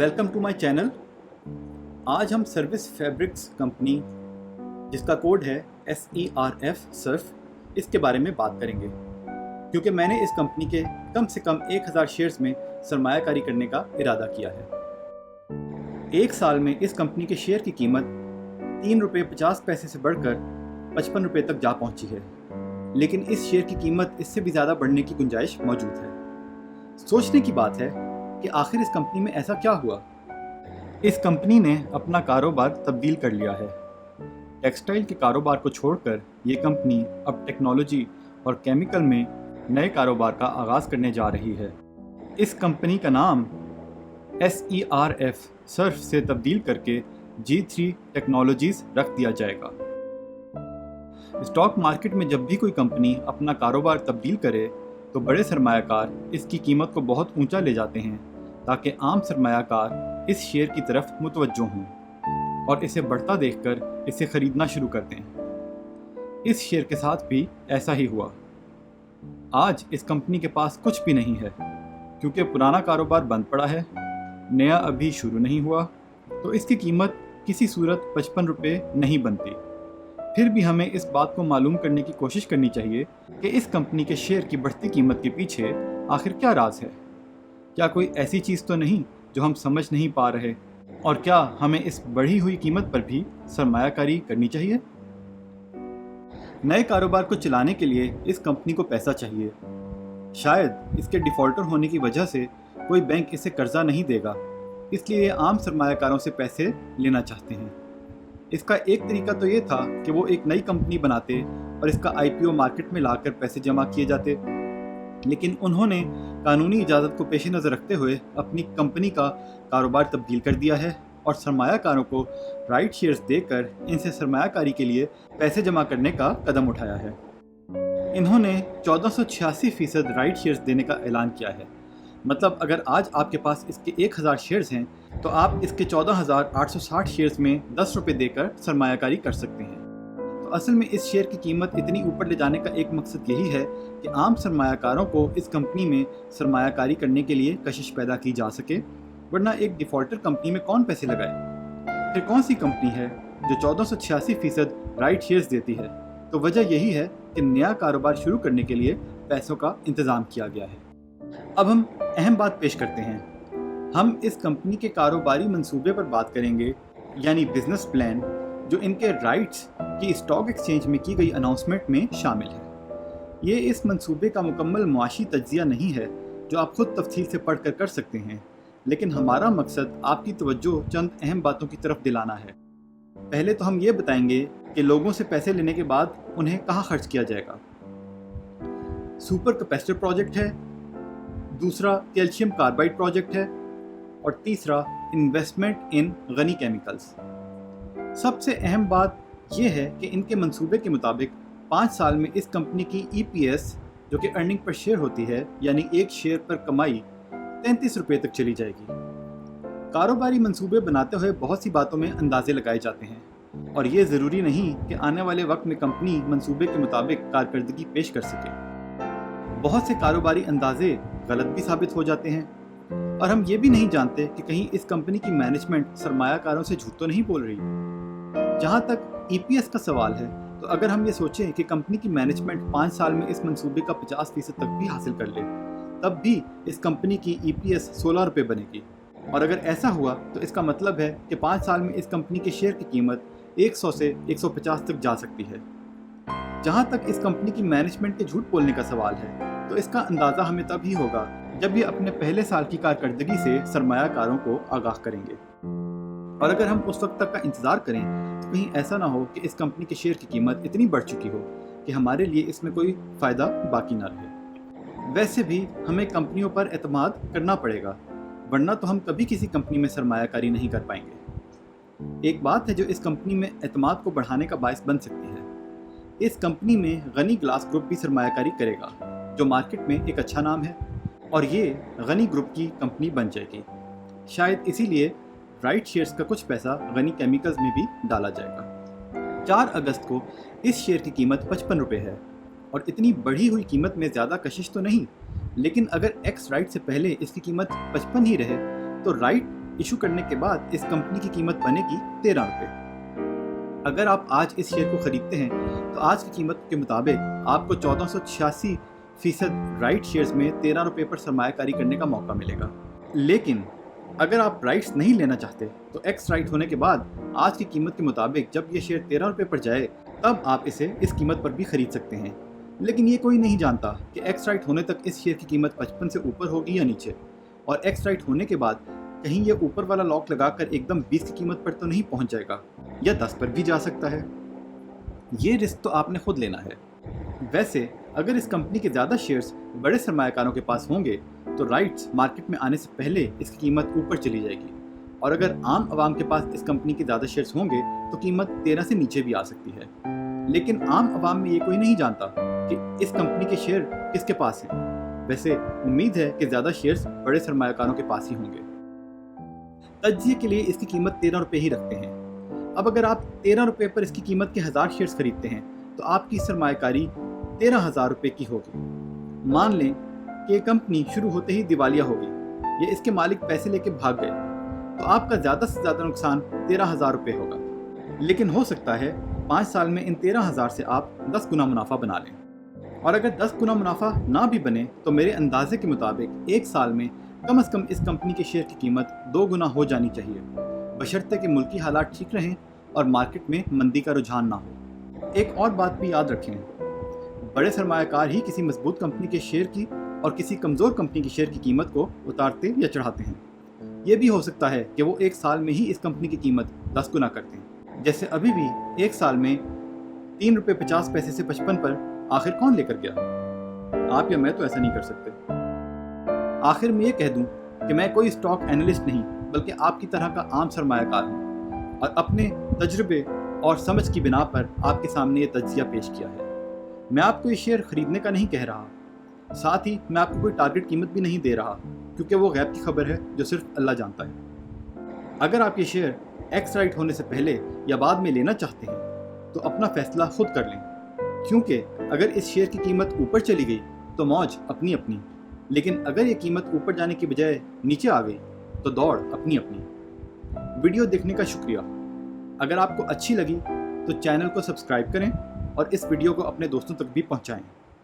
Welcome to my channel. आज हम service fabrics company जिसका कोड है SERF सर्फ, इसके बारे में बात करेंगे क्योंकि मैंने इस कंपनी के कम से कम 1000 शेयर्स में सरमायाकारी करने का इरादा किया है। एक साल में इस कंपनी के शेयर की कीमत ₹3.50 से बढ़कर ₹55 तक जा पहुंची है, लेकिन इस शेयर की कीमत इससे भी ज़्यादा बढ़ने की गुंजाइश मौजूद है। सोचने की बात है कि आखिर इस कंपनी में ऐसा क्या हुआ। इस कंपनी ने अपना कारोबार तब्दील कर लिया है। टेक्सटाइल के कारोबार को छोड़कर ये कंपनी अब टेक्नोलॉजी और केमिकल में नए कारोबार का आगाज़ करने जा रही है। इस कंपनी का नाम SERF सर्फ से तब्दील करके G3 टेक्नोलॉजीज़ रख दिया जाएगा। स्टॉक मार्केट में जब भी कोई कंपनी अपना कारोबार तब्दील करे तो बड़े सरमायाकार इसकी कीमत को बहुत ऊंचा ले जाते हैं ताकि आम सरमायाकार इस शेयर की तरफ मुतवज्जो हों और इसे बढ़ता देखकर इसे ख़रीदना शुरू करते हैं। इस शेयर के साथ भी ऐसा ही हुआ। आज इस कंपनी के पास कुछ भी नहीं है क्योंकि पुराना कारोबार बंद पड़ा है, नया अभी शुरू नहीं हुआ, तो इसकी कीमत किसी सूरत ₹55 नहीं बनती। फिर भी हमें इस बात को मालूम करने की कोशिश करनी चाहिए कि इस कंपनी के शेयर की बढ़ती कीमत के पीछे आखिर क्या राज है। क्या कोई ऐसी चीज़ तो नहीं जो हम समझ नहीं पा रहे, और क्या हमें इस बढ़ी हुई कीमत पर भी सरमायाकारी करनी चाहिए? नए कारोबार को चलाने के लिए इस कंपनी को पैसा चाहिए। शायद इसके डिफ़ॉल्टर होने की वजह से कोई बैंक इसे कर्जा नहीं देगा, इसलिए ये आम सरमायाकारों से पैसे लेना चाहते हैं। इसका एक तरीका तो ये था कि वो एक नई कंपनी बनाते और इसका IPO मार्केट में लाकर पैसे जमा किए जाते, लेकिन उन्होंने कानूनी इजाज़त को पेश नज़र रखते हुए अपनी कंपनी का कारोबार तब्दील कर दिया है और सरमायाकारों को राइट शेयर्स देकर इनसे सरमायाकारी के लिए पैसे जमा करने का कदम उठाया है। इन्होंने 1486% राइट शेयर्स देने का ऐलान किया है। मतलब अगर आज आपके पास इसके 1000 शेयर्स हैं तो आप इसके 14,860 शेयर्स में ₹10 देकर सरमायाकारी कर सकते हैं। तो असल में इस शेयर की कीमत इतनी ऊपर ले जाने का एक मकसद यही है कि आम सरमायाकारों को इस कंपनी में सरमायाकारी करने के लिए कशिश पैदा की जा सके, वरना एक डिफ़ॉल्टर कंपनी में कौन पैसे लगाए। फिर कौन सी कंपनी है जो 1486% राइट शेयर्स देती है? तो वजह यही है कि नया कारोबार शुरू करने के लिए पैसों का इंतज़ाम किया गया है। अब हम अहम बात पेश करते हैं। हम इस कंपनी के कारोबारी मंसूबे पर बात करेंगे, यानी बिजनेस प्लान, जो इनके राइट्स की स्टॉक एक्सचेंज में की गई अनाउंसमेंट में शामिल है। ये इस मंसूबे का मुकम्मल मुआशी तज्जिया नहीं है जो आप खुद तफसील से पढ़ कर सकते हैं, लेकिन हमारा मकसद आपकी तवज्जो चंद अहम बातों की तरफ दिलाना है। पहले तो हम ये बताएंगे कि लोगों से पैसे लेने के बाद उन्हें कहाँ खर्च किया जाएगा। सुपर कैपेसिटर प्रोजेक्ट है, दूसरा कैल्शियम कार्बाइड प्रोजेक्ट है, और तीसरा इन्वेस्टमेंट इन गनी केमिकल्स। सबसे अहम बात यह है कि इनके मंसूबे के मुताबिक 5 साल में इस कंपनी की EPS, जो कि अर्निंग पर शेयर होती है, यानी एक शेयर पर कमाई ₹33 तक चली जाएगी। कारोबारी मंसूबे बनाते हुए बहुत सी बातों में अंदाजे लगाए जाते हैं, और ये ज़रूरी नहीं कि आने वाले वक्त में कंपनी मंसूबे के मुताबिक कारकर्दगी पेश कर सके। बहुत से कारोबारी अंदाजे गलत भी साबित हो जाते हैं, और हम ये भी नहीं जानते कि कहीं इस कंपनी की मैनेजमेंट सरमायाकारों से झूठ तो नहीं बोल रही। जहाँ तक EPS का सवाल है, तो अगर हम ये सोचें कि कंपनी की मैनेजमेंट 5 साल में इस मंसूबे का 50% तक भी हासिल कर ले, तब भी इस कंपनी की EPS ₹16 बनेगी। और अगर ऐसा हुआ तो इसका मतलब है कि 5 साल में इस कंपनी के शेयर की कीमत 100 से 150 तक जा सकती है। जहाँ तक इस कंपनी की मैनेजमेंट के झूठ बोलने का सवाल है, तो इसका अंदाज़ा हमें तब ही होगा जब ये अपने पहले साल की कारकर्दगी से सरमायाकारों को आगाह करेंगे। और अगर हम उस वक्त तक का इंतज़ार करें तो कहीं ऐसा ना हो कि इस कंपनी के शेयर की कीमत इतनी बढ़ चुकी हो कि हमारे लिए इसमें कोई फ़ायदा बाकी ना रहे। वैसे भी हमें कंपनियों पर एतमाद करना पड़ेगा, वरना तो हम कभी किसी कंपनी में सरमायाकारी नहीं कर पाएंगे। एक बात है जो इस कंपनी में एतमाद को बढ़ाने का बायस बन सकती है। इस कंपनी में गनी ग्लास ग्रुप भी सरमायाकारी करेगा, जो मार्केट में एक अच्छा नाम है, और ये गनी ग्रुप की कंपनी बन जाएगी। शायद इसीलिए राइट शेयर्स का कुछ पैसा गनी केमिकल्स में भी डाला जाएगा। 4 अगस्त को इस शेयर की कीमत ₹55 है, और इतनी बढ़ी हुई कीमत में ज़्यादा कशिश तो नहीं, लेकिन अगर एक्स राइट से पहले इसकी कीमत 55 ही रहे तो राइट इशू करने के बाद इस कंपनी की कीमत बनेगी 13 रुपये। अगर आप आज इस शेयर को खरीदते हैं तो आज की कीमत के मुताबिक आपको 1486% राइट शेयर्स में 13 रुपये पर सरमायाकारी करने का मौका मिलेगा। लेकिन अगर आप राइट्स नहीं लेना चाहते तो एक्स राइट होने के बाद आज की कीमत के मुताबिक जब ये शेयर 13 रुपये पर जाए तब आप इसे इस कीमत पर भी खरीद सकते हैं। लेकिन ये कोई नहीं जानता कि एक्स राइट होने तक इस शेयर की कीमत 55 से ऊपर होगी या नीचे, और एक्स राइट होने के बाद कहीं ये ऊपर वाला लॉक लगाकर एकदम 20 की कीमत पर तो नहीं पहुंच जाएगा, या 10 पर भी जा सकता है। ये रिस्क तो आपने खुद लेना है। वैसे अगर इस कंपनी के ज़्यादा शेयर्स बड़े सरमायाकारों के पास होंगे तो राइट्स मार्केट में आने से पहले इसकी कीमत ऊपर चली जाएगी, और अगर आम आवाम के पास इस कंपनी के ज़्यादा शेयर्स होंगे तो कीमत 13 से नीचे भी आ सकती है। लेकिन आम आवाम में ये कोई नहीं जानता कि इस कंपनी के शेयर किसके पास हैं। वैसे उम्मीद है कि ज़्यादा शेयर्स बड़े सरमायाकारों के पास ही होंगे। तज्जिए के लिए इसकी कीमत 13 रुपये ही रखते हैं। अब अगर आप 13 रुपये पर इसकी कीमत के 1000 शेयर्स खरीदते हैं तो आपकी सरमायाकारी 13,000 रुपये की होगी। मान लें कि कंपनी शुरू होते ही दिवालिया होगी या इसके मालिक पैसे लेके भाग गए तो आपका ज़्यादा से ज़्यादा नुकसान 13,000 रुपये होगा। लेकिन हो सकता है 5 साल में इन 13,000 से आप 10 गुना मुनाफा बना लें, और अगर 10 गुना मुनाफा ना भी बने तो मेरे अंदाजे के मुताबिक 1 साल में कम से कम इस कंपनी के शेयर की कीमत 2 गुना हो जानी चाहिए, बशर्ते कि मुल्की हालात ठीक रहें और मार्केट में मंदी का रुझान ना हो। एक और बात भी याद रखें, बड़े सरमायाकार ही किसी मजबूत कंपनी के शेयर की और किसी कमज़ोर कंपनी के शेयर की कीमत को उतारते या चढ़ाते हैं। ये भी हो सकता है कि वो 1 साल में ही इस कंपनी की कीमत 10 गुना करते हैं। जैसे अभी भी 1 साल में 3 रुपये 50 पैसे से 55 पर आखिर कौन लेकर गया? आप या मैं तो ऐसा नहीं कर सकते। आखिर में ये कह दूं कि मैं कोई स्टॉक एनालिस्ट नहीं बल्कि आपकी तरह का आम सरमायाकार हूँ, और अपने तजुर्बे और समझ की बिना पर आपके सामने ये तज्जिया पेश किया है। मैं आपको ये शेयर खरीदने का नहीं कह रहा, साथ ही मैं आपको कोई टारगेट कीमत भी नहीं दे रहा, क्योंकि वो गैब की खबर है जो सिर्फ अल्लाह जानता है। अगर आप ये शेयर एक्स राइट होने से पहले या बाद में लेना चाहते हैं तो अपना फैसला खुद कर लें, क्योंकि अगर इस शेयर की कीमत ऊपर चली गई तो मौज अपनी अपनी, लेकिन अगर ये कीमत ऊपर जाने की बजाय नीचे आ गई तो दौड़ अपनी अपनी। वीडियो देखने का शुक्रिया। अगर आपको अच्छी लगी तो चैनल को सब्सक्राइब करें और इस वीडियो को अपने दोस्तों तक भी पहुंचाएं।